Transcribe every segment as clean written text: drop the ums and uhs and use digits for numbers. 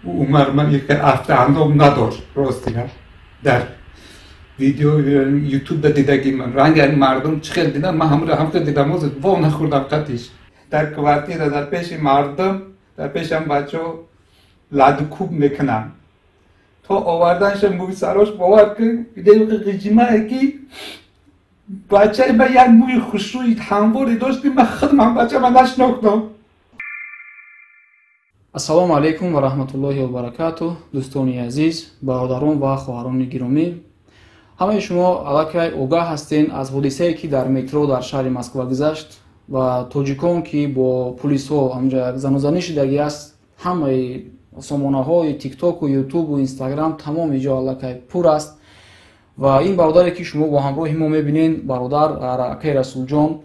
عمر من یک هفته اندام نداشت راستی در ویدیو یوتیوب دیدگی من رنگ مردم چخیل دیدم من همه دیدم و وا نخوردم قطعش در کوارتیر در پیش مردم در پیشم بچه لادو کوب میکنم تا آوردنش موی سراش باور که دیگه قیجیمه که بچه با یک موی خوشروی همواری داشتی من خودم بچه من نشناختم. السلام علیکم و رحمت الله و برکاته دوستانی عزیز، برادران و خواهران گرامی، همه شما الکی آگاه هستین از حادثه‌ای که در مترو در شهر مسکو گذشت و توجیکان که با پلیس ها همجا زنوزنی شدگی است. همه سامانه های تیک تاک و یوتیوب و اینستاگرام تمام اینجا الکی پر است و این برادری که شما با همراه ما میبینین برادر اکای رسول جان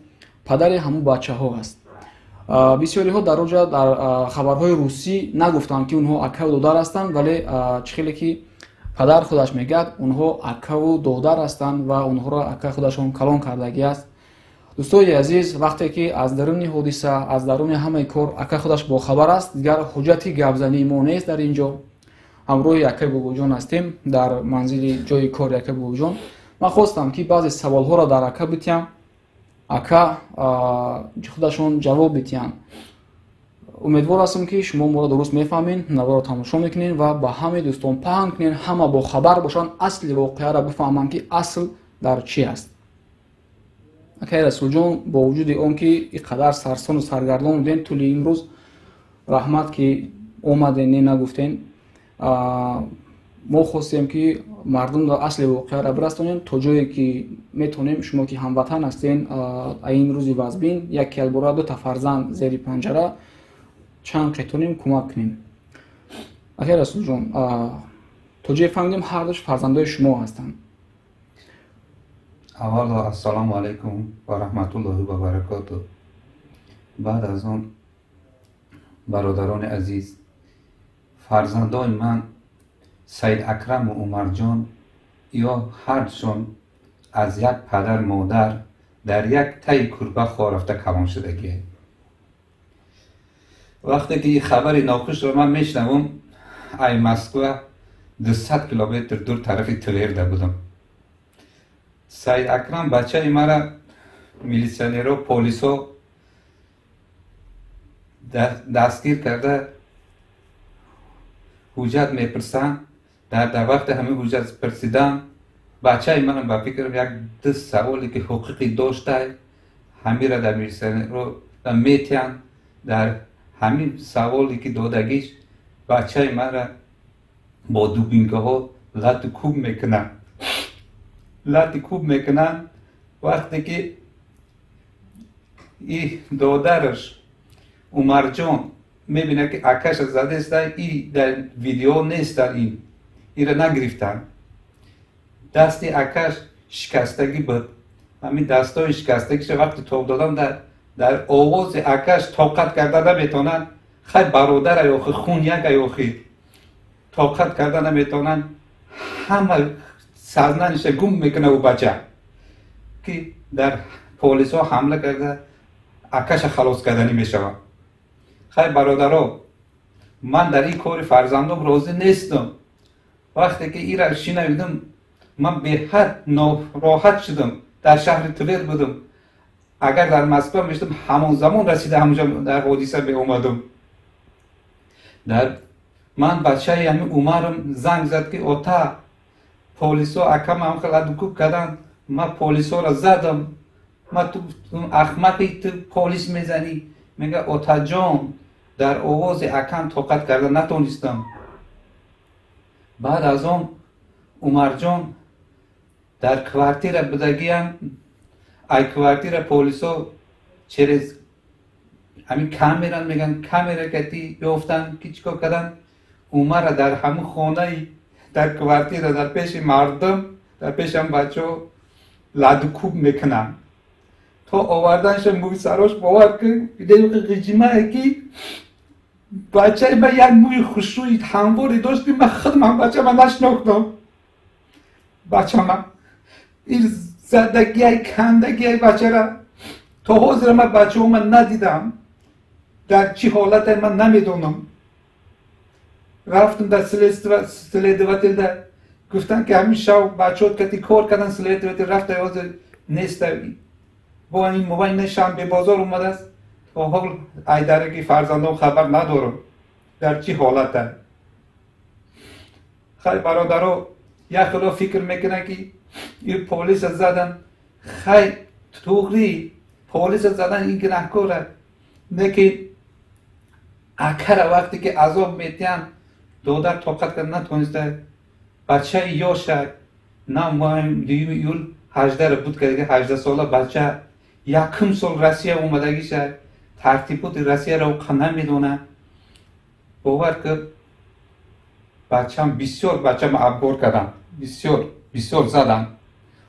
پدر همون بچه ها است. بسیاری ها در اونجا در خبرهای روسی نگفتند که اونها اکا و دادر هستند، ولی چخیلی که پدر خودش میگه اونها اکا و دادر هستند و اونها را اکا خودشون کلان کردگی است. دوستای عزیز، وقتی که از درون حادثه از درون همه کار اکا خودش با خبر است، دیگر حجتی گپزنی ما نیست. در اینجا همراه اکا بابا جان هستیم در منزل جای کار اکا بابا جان. من خواستم که بعضی سوال ها را در اکا بتیم اکا خودشون جواب بتین. امیدوار هستم که شما ما را درست میفهمین، نظر را تماشا میکنین و با همه دوستان پهن کنین، همه با خبر باشن، اصل واقعه را بفهمن که اصل در چی است. اکای رسول جان با وجود اون که اینقدر سرسان و سرگردان بودین طول امروز رحمت که اومدین نگفتین، ما خواستیم که مردم در اصل واقعه را برسونیم تا جایی که میتونیم. شما که هموطن هستین این روزی وزبین یک کلبورا دو تا فرزند زیر پنجره چند قیتونیم کمک کنیم. اکای رسول جان تا جایی فهمیدیم هر دوش فرزندای شما هستند. اول السلام علیکم و رحمت الله و برکاته. بعد از آن برادران عزیز، فرزندان من سید اکرم و عمر جان یا هرشون از یک پدر مادر در یک تای کربه خورفته کلان شدگی. وقتی که خبر ناخوش رو من میشنوم ای مسکو 200 کیلومتر دور طرف تغییر بودم. سید اکرم بچه مرا میلیسیونر و پلیس ها دستگیر کرده، حجت میپرسن. در وقت همه حجت پرسیدن بچه من با فکر یک دو سوالی که حقوقی داشته همه را در میلیسیونر رو میتین در همین سوالی که دادگیش بچه من را با دوبینگه ها لط کوب میکنن. لطی کوب میکنن. وقتی که این دادرش عمر جان میبینه که اکش زده است، این در ویدیو نیست، در این را نگرفتن. دستی اکش شکستگی بود. همین دستای شکستگیش وقتی توب دادن در آواز اکش طاقت کرده نمیتونن. خیلی برادر یا خون یک یا طاقت کرده نمیتونن. همه سرنانش گم میکنه و بچه که در پلیس ها حمله کرده اکش خلاص کردنی میشود. خیلی برادرها، من در این کار فرزندم راضی نیستم. وقتی که این را شنیدم من به حد ناراحت شدم. در شهر تبر بودم، اگر در مسکو میشدم همون زمان رسیده همونجا در حادثه به اومدم. من بچه همین عمرم زنگ زد که اوتا پلیس ها اکم هم خیلی کوب کردن، من پلیس ها را زدم. من تو احمقی تو پلیس میزنی؟ میگه اوتا جان در آواز اکم طاقت کرده نتونستم. بعد از اون عمر جان در کوارتیر بدگی هم ای کوارتیر پلیس ها چرز همین کامیران میگن کامیرا کتی بیافتن که چیکار کردن عمر را در همون خانه در کوارتیر در پیش مردم در پیش هم بچه لادو کوب میکنن تا آوردنش موی سراش باور که دیگه قیجیمه که بچه با یک موی خوشروی همواری داشتی من خودم بچه من نشناختم. بچه من این زدگی کندگی بچه را تا حاضر من بچه من ندیدم، در چی حالت من نمیدونم. رفتم در следователь در گفتن که همین شب بچه ها کتی کار کردن следователь رفت یواز نیست با این موبایل نشان به بازار اومده است تا حال ایداره که فرزندان خبر ندارم در چی حالت است. خیلی برادرها یک خدا فکر میکنن که این پلیس زدن خیلی توغری پلیس زدن این گناهکاره لیکن اکر وقتی که عذاب میتیم دادر طاقت کرد نتونسته بچه یاشه نه مهم دیوی یول 18 بود که دیگه 18 ساله بچه یکم سال روسیه اومدگیشه ترتیبات روسیه رو قنه میدونه باور که بسیار بچه ما ابگار کردن بسیار زدن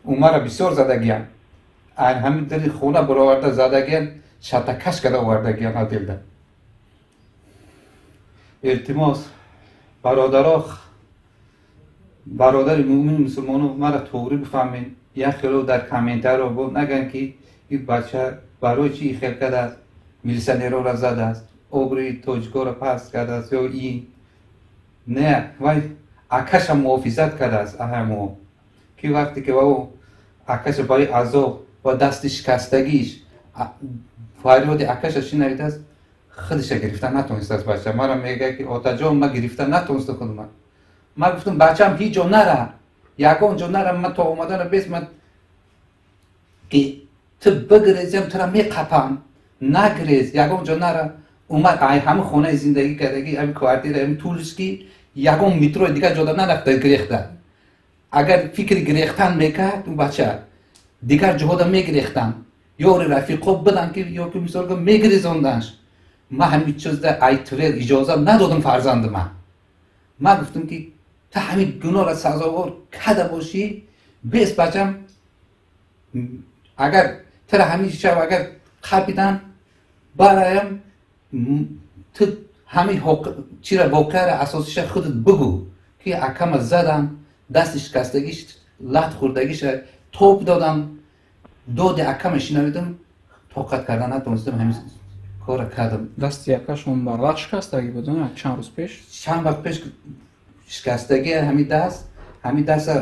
اومه بسیار زدگیم همین دلی خونه برآورده زدگیم شتکش کرده آوردگیم ندیلده التماس برادر مومن مسلمانو مرا توری بفهمین یک خیلی در کامنتر رو بود نگن که این بچه برای چی خیل کرده است میلیسانیرو را زده است اوبری توجگاه را پس کرده است یا این نه وای اکش هم محافظت کرده است اهمو که وقتی که او اکش برای عذاب با دست شکستگیش فریاد اکش شنیده است خودش گرفتن نتونست از بچه مرا میگه که آتا جان ما گرفتن نتونست خودم ما گفتم بچه‌م هیچ جا نره یگان جا نره من تا اومدن بیست من که تو بگریزیم تو را میقپم نگریز یگان جا نره اومد همه خونه زندگی کردگی همین کوارتیر همین طولش که یگان مترو دیگه جدا نرفته گریختن اگر فکر گریختن میکرد اون بچه دیگر جهادا میگریختن یار رفیقا بدن که یا که مثال که میگریزاندنش ما همین چیز در ایتوریل اجازه ندادم فرزند من گفتم که تا همین گناه را سزاوار کده باشی بیست بچم اگر تر همین شب اگر خبیدن برایم تو همین چی را واقع را اساسش خودت بگو که اکم زدم دستش کستگیش لط خوردگیش توپ دادم داد اکمش نویدم طاقت کردن نتونستم همین کار کردم دست یکشون بر لط شکستگی بود چند روز پیش چند وقت پیش شکستگی همین دست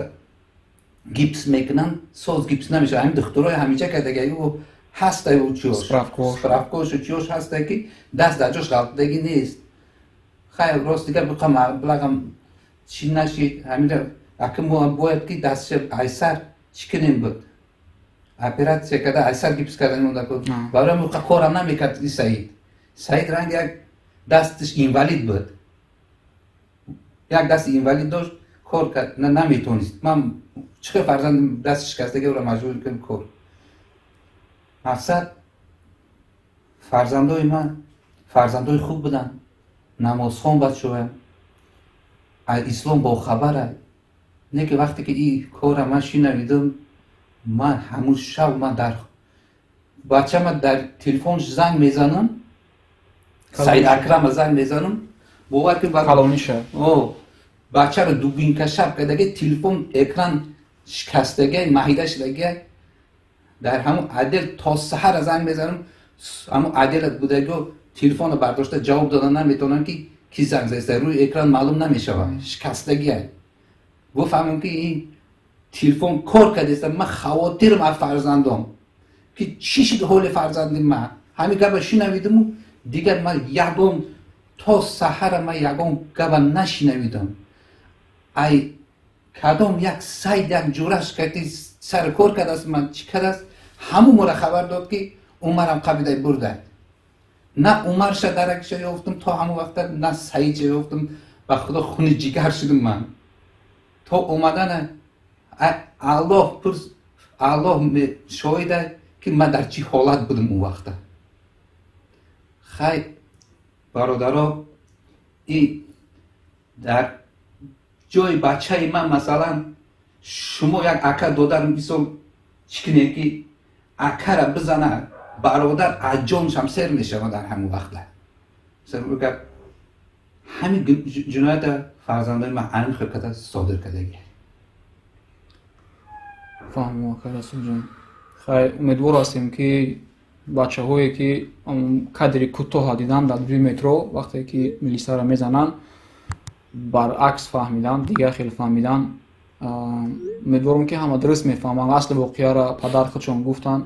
گیپس میکنن ساز گیپس نمیشه همین دکترای همیشه کردگی او هسته او چیوش سپرافکوش و چیوش هسته که دست در جاش غلطگی نیست خیلی راست دیگر بلغم چی نشید همین را اکم باید که دستش ایسر چکنیم بود اپرات کرده ایسر گیپس کردن اون دکتر برای موقع کارم نمیکرد سعید رنگ یک دستش اینوالید بود یک دست اینوالید داشت کار کرد نمیتونست من چه فرزند دست شکستگی او را مجبور کنم کار مقصد فرزندای من فرزندای خوب بودن نمازخوان بچه هم اسلام با خبره نه که وقتی که این کار من شنیدم من همون شب من در بچه من در تلفنش زنگ میزنم سعید اکرم زنگ میزنم باور که کلانیشه بچه رو دوبین کشف کردگی تلفن اکران شکستگی مهیده شدگی در همون عدل تا سحر زنگ میزنم همون عدل بودگی تلفن رو برداشته جواب دادن نمیتونن که کی زنگ زده روی اکران معلوم نمیشه شکستگی گفتم که این تلفن کار کرده من خواترم از فرزندم که چی شد حال فرزندم من همین گفت شنیدم دیگر من یگم تا سحر من یگم گفت نشنیدم ای کدام یک سید یک جورش که سر کار کرده است من چی کرده است همون مرا خبر داد که عمرم قبیده برده نه عمر شدرکش یافتم تا همون وقت نه سعید یافتم و خدا خون جگر شدم من تا اومدن الله شاهده که من در چی حالت بودم اون وقت خیلی برادرها این در جای بچه من مثلا شما یک اکر دادر مثال چکنه که اکر را بزنه برادر از جانش هم سر میشه در همون وقت سر بگم همین جنایت فرزندان من همین خرکت صادر کردگی فهم که رسول جان خیلی امیدوار هستیم که بچه هایی که کادر کوتاه دیدن در دوی مترو وقتی که میلیسا را میزنن баръакс фаҳмидан, дигар хел фаҳмидан. Умедворам ки ҳама дуруст мефаҳманд. Асли воқеаро падар худшон гуфтанд.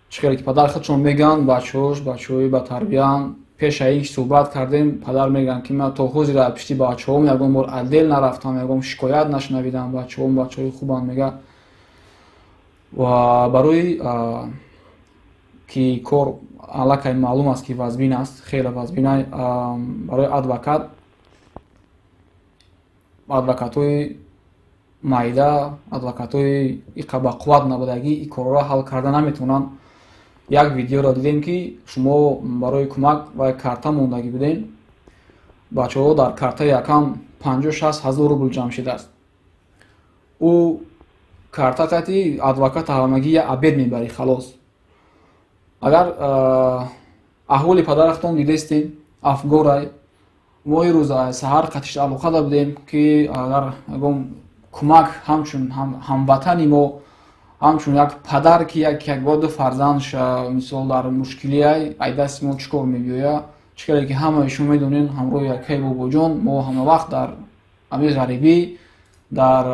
чӣ хеле ки падар худшон мегӯянд бачаҳои ба тарбиян. пеша ин суҳбат кардем, падар мегӯянд ки ман то ҳозира пишти бачаҳом ягон бор адел нарафтам, ягон шикоят нашунавидам. бачаҳои хубанд мега. ва барои ки кор аллакай маълум аст ки вазбин аст, хеле вазбинай, барои адвокатҳои майда, адвокатҳои иқа ба қувват набудагӣ ин корро ҳал карда наметавонанд. як видеоро дидем ки шумо барои кӯмак ва карта мондагӣ будем. бачаҳо дар карта якам 50-60 ҳазор рубл ҷамъ шудааст. ӯ карта қати адвоката ҳамагӣ я абед мебарӣ халос. агар аҳволи падарахтон дидестем афгорай, мо ин рӯз саҳар қатиш алоқада будем ки агар ягон кӯмак ҳамчун ҳамватани мо, ҳамчун як падар ки як бо ду фарзандш мисол дар мушкилиай ай дасти мо чӣ кор мебиёя. чӣ хеле ки ҳамаи шумо медонед ҳамроҳи якай бобоҷон мо ҳамавақт дар ҳамин ғарибӣ дар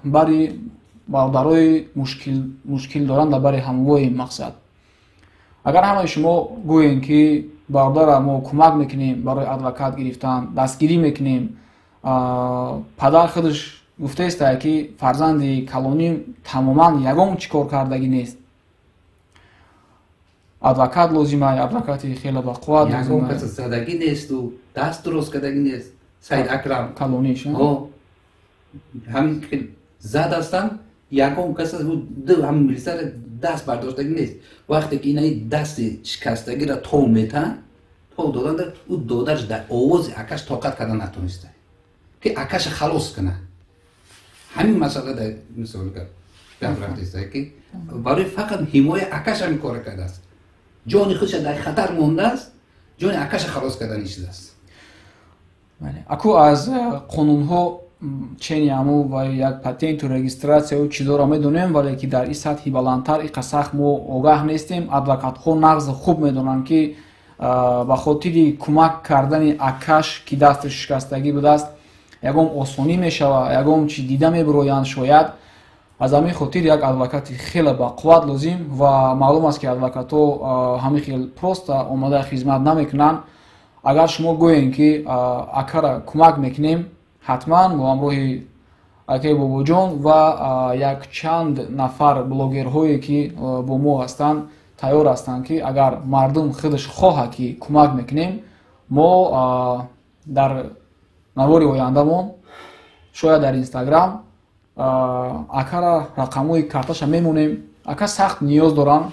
бари бародарои мушкил доранд дар бари ҳамвои мақсад. агар ҳамаи шумо гӯед ки бародара мо кӯмак мекунем барои адвокат гирифтан, дастгирӣ мекунем, падар худаш гуфтаистае ки фарзанди калонӣ тамоман ягон чӣ кор кардагӣ нест. адвокат лозимай, адвокати хеле бақувват ягон кас задагӣ несту даст дуруст кардагӣ нест. Саид Акрам калониш ҳамин ки зад ҳастанд, ягон кас ҳамин милисара даст бардоштагӣ нест. вақте ки инаи дасти шикастагиро тол метаҳанд, тол доданда ӯ додарш дар овози акаш тоқат карда натонистад ки акаша халос кунад. ҳамин масъала дар мисол гап рафтаистад ки барои фақат ҳимоя акаш ҳамин корро кардааст. ҷони худша дар хатар мондааст, ҷони акаша халос кардан ишидааст. аку аз қонунҳо чени аму ва як патенту регистратсияу чизоро медонем, вале ки дар ин сатҳи баландтар иқа сахт мо огаҳ нестем. адвокатҳо нағзи хуб медонанд ки ба хотири кӯмак кардани акаш ки дасташ шикастагӣ будааст ягон осонӣ мешава, ягон чи дида мебуроянд шояд. аз ҳамин хотир як адвокати хеле бақувват лозим ва маълум аст ки адвокатҳо ҳамин хел просто омода хизмат намекунанд. агар шумо гӯед ки акара кӯмак мекунем, ҳатман бо ҳамроҳи акаи бобоҷон ва як чанд нафар блогерҳое ки бо мо ҳастанд тайёр ҳастанд ки агар мардум худаш хоҳад ки кӯмак мекунем, мо дар навори ояндамон шояд дар инстаграм акара рақамҳои карташа мемонем. ака сахт ниёз доранд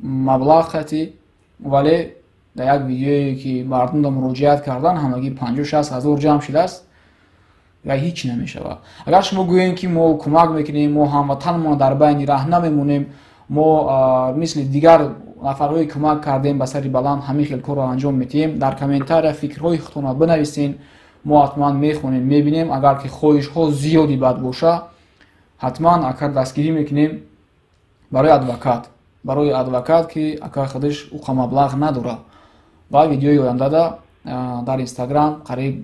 маблағ қати, вале дар як видеое ки мардум да муроҷиат кардан ҳамагӣ 50-60 ҳазор ҷамъ шудааст. ҳеҷ намешавад. агар шумо гӯед ки мо кӯмак мекунем, мо ҳамватанмон дар байни раҳ намемонем, мо мисли дигар нафарҳои кӯмак кардем ба сари баланд ҳамин хел корро анҷом медиҳем. дар комментария фикрҳои худтонро бинависен, мо ҳатман мехонем, мебинем. агар ки хоҳишҳо зиёди бад боша, ҳатман акар дастгирӣ мекунем барои адвокат ки ака худаш уқа маблағ надорад. ва видеои ояндада дар инстаграм қариб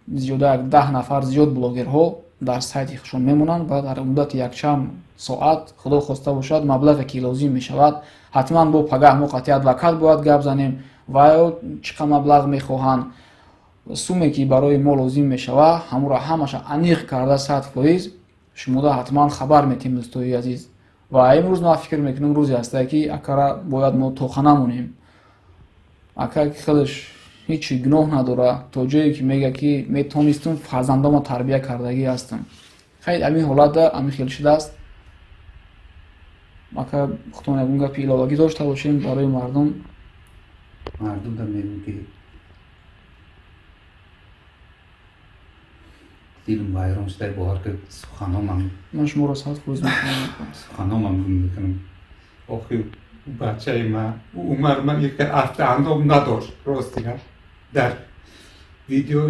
зиёда 10 нафар зиёд блогерҳо дар сайти худшон мемонанд ва дар муддати якчанд соат худо хоста бошад маблағе ки лозим мешавад, ҳатман бо пагаҳ мо қатъи адвокат бояд гап занем ва чӣ қадр маблағ мехоҳанд, суме ки барои мо лозим мешава, ҳамуро ҳамаша аниқ карда 100% шумода ҳатман хабар метем. дӯстои азиз, ва имрӯз ман фикр мекунам рӯзе ҳастае ки акара бояд мо тоқа намонем. ака ки худаш ҳеҷ гуноҳ надорад, то ҷое ки мега ки метонистум фарзандомо тарбия кардагӣ ҳастам. хайр ҳамин ҳолатда ҳамин хел шудааст. ака худтон ягон гапи иловагӣ дошта бошем барои мардум да мегӯм ки дилм вайрон шуда бовар ки суханомам ман шуморо сад фоиз мекунам. суханомам гум мекунам. охи бачаи ман умар ман як ҳафта андом надошт. ростина дар видео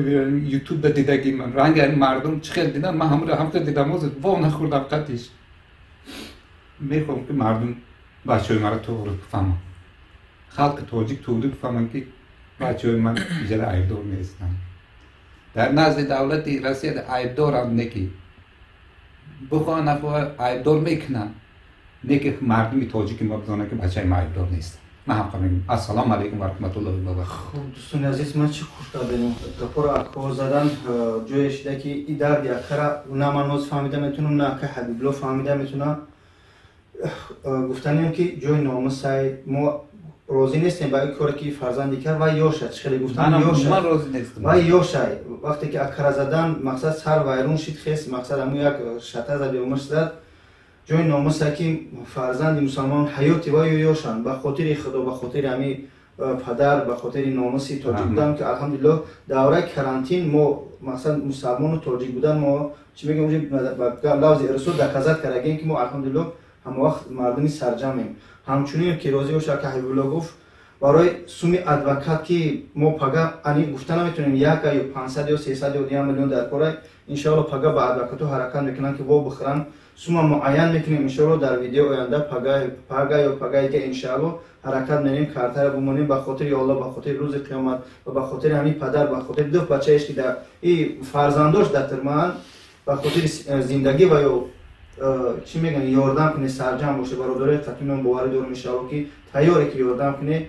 ютубда дидагӣ ман ранги мардум чӣ хел дидам, ман ҳам хел дидам, во нахӯрдам қатиш. мехоҳам ки мардум бачаи маро тоғри бифаҳманд, халқи тоҷик тоғри бифаҳманд ки بچه‌های من بیشتر عیبدار نیستن. در نزد دولت روسیه عیبدار هم نکی بخواه نخواه عیبدار میکنن نکی مردمی تاجیک ما بدانه که بچه ما عیبدار نیست. من هم میگم السلام علیکم و رحمت الله و برکاته. خب دوستان عزیز من چی خوش دادم کپور اکو زدن جویش دکی ای درد اکرا نه من روز فهمیدم میتونم نه که حبیب الله فهمیدم میتونم گفتنیم که جوی ناموسای ما روزی نیستیم با این کاری که فرزندی کرد و یوشد خیلی گفتم یوشد من روزی نیستم و یوشد وقتی که اکرا زدن مقصد سر وایرون شد خیس مقصد همون یک شتا زد بیومش زد جوی ناموسای که فرزندی مسلمان حیاتی و یوشن به خاطر خدا به خاطر همی پدر به خاطر ناموسی تاجیک بودن که الحمدلله دوره کرانتین ما مثلا مسلمان و تاجیک بودن ما چی میگم اونجا لفظ رسول دکازت کردیم که ما الحمدلله هم وقت مردمی سرجمیم. همچنین که روزی باشه که حبیب الله گفت برای سومی ادوکات که ما پگا انی گفتن نمیتونیم یک یا 500 یا 300 یا 2 میلیون در کره ان شاء الله پگا با ادوکات حرکت میکنن که و بخرن سوم معین میکنیم ان شاء الله در ویدیو آینده پگا یا پگایی که ان شاء الله حرکت میکنیم کارتر بمونیم به خاطر الله به خاطر روز قیامت و به خاطر همین پدر به خاطر دو بچه‌اش که در این فرزنداش در ترمان به خاطر زندگی و یا چی میگن یاردم کنه سرجم باشه برادر خاتون باور دور میشه که تیاره که یاردم کنه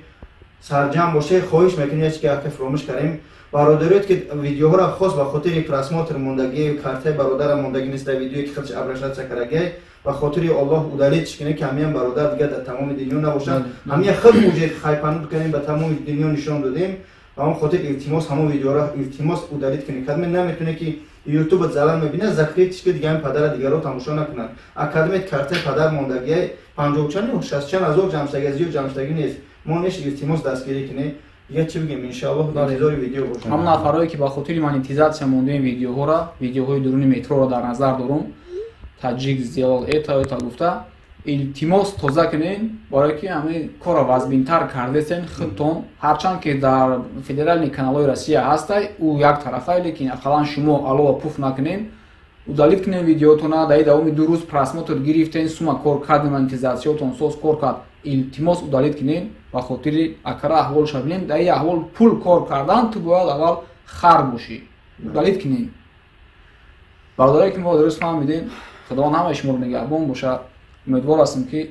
سرجم باشه خواهش میکنه که فراموش کردیم برادرت که ویدیوها را خاص به خاطر پرسماتر موندگی کارت برادر موندگی نیست در ویدیویی که خودش ابرشات چکرگی و خاطر الله ودالیتش کنه که همین برادر دیگه در تمام دنیا نباشن همین خود موجود خایپانو کنیم به تمام دنیا نشون دادیم و اون خاطر التماس همون ویدیو را التماس ودالیت کنه کدام نمیتونه که یوتیوب زلال میبینه ذکریتش که دیگه پدر دیگه رو تماشا نکنن اکادمی کارت پدر موندگی 50 چند و 60 چند از اون جمع‌آوری و جمع‌آوری نیست ما نش التماس دستگیری کنه دیگه چی بگیم ان شاء الله در انتظار ویدیو باشیم. هم نفرایی که با خاطر مانیتیزاسیا مونده این ویدیوها را ویدیوهای درون مترو را در نظر دارم تاجیک زیاد ایتا گفته التماس توزیع کنین برای که همه کار وازبینتر کردین خودتون هرچند که در فدرال کانال‌های روسیه هست او یک طرفه لیکن اقلا شما علاوه پوف نکنین و دلیل کنین ویدیوتون در دوام 2 روز پراسماتور گرفتین سوما کار کارد مانیتیزاسیاتون سوس کار کرد التماس و دلیل کنین و خاطر اکرا احوال شوین در این احوال پول کار کردن تو باید اول خر باشی دلیل کنین برادرایی که ما درست فهمیدین خدا همه شما رو نگهبان باشه. امیدوار هستم که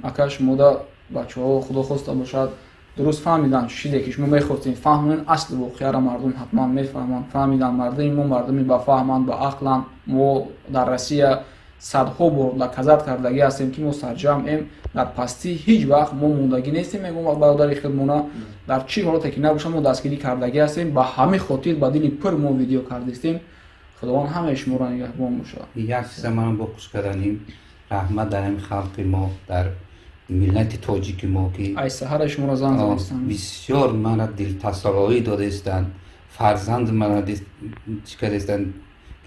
اکا شما دا بچه‌ها خدا خواسته باشد درست فهمیدن چیزی که شما می‌خواستین فهمون اصل واقعه را مردم حتما میفهمن فهمیدن مردم ما مردمی با فهمند با عقلن ما در روسیه صدها بار لکزت کردگی هستیم که ما سرجمعیم در پستی هیچ وقت ما موندگی نیستیم میگم برادر خودمون در چی حالتی که نباشه ما دستگیری کردگی هستیم با همه خاطر با دل پر ما ویدیو کردیم خداوند همه شما را نگهبان باشه. یک چیز من با خوش کردنیم رحمت در این خلق ما در ملت تاجیک ما که ای سحر شما را زنده هستند بسیار من دل تسلی داده استند فرزند من چیکار استند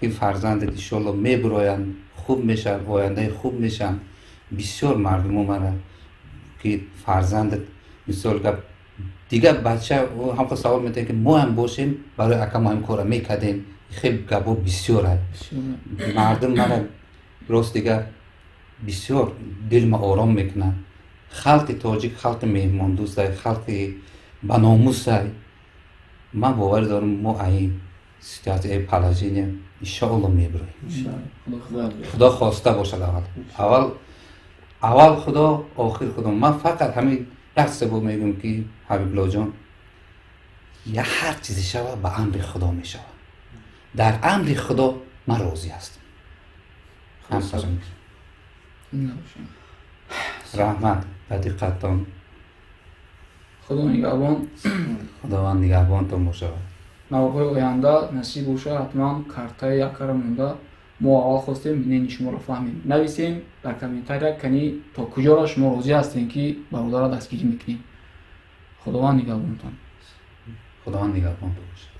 که فرزند ان شاء الله میبرویند خوب میشن آینده خوب میشن بسیار مردم من که فرزند مثال که دیگه بچه هم سوال میکنه که ما هم باشیم برای اکم هم کار میکردیم خیلی گبو بسیار هست مردم من راست دیگه بسیار دل ما آرام میکنن خلق تاجیک خلق مهمان دوست های خلق بناموس های من باور دارم ما این سیتیات پلاجین انشاءالله میبرویم خدا خواسته باشد اول خدا آخر خدا من فقط همین دست با میگم که حبیب الله جان یا هر چیزی شود به امر خدا میشود در امر خدا من راضی هستم همسرم رحمت و دقتان خدا نگهبان خداوند نگهبانتان باشه نوبای آینده نصیب باشه حتما کارتای یک کار مونده ما اول خواستیم بینین شما رو فهمیم نویسین در کامنتاریا کنی تا کجا را شما راضی هستین که برادر را دستگیری میکنیم خداوند نگهبانتان خداوند نگهبانتان باشه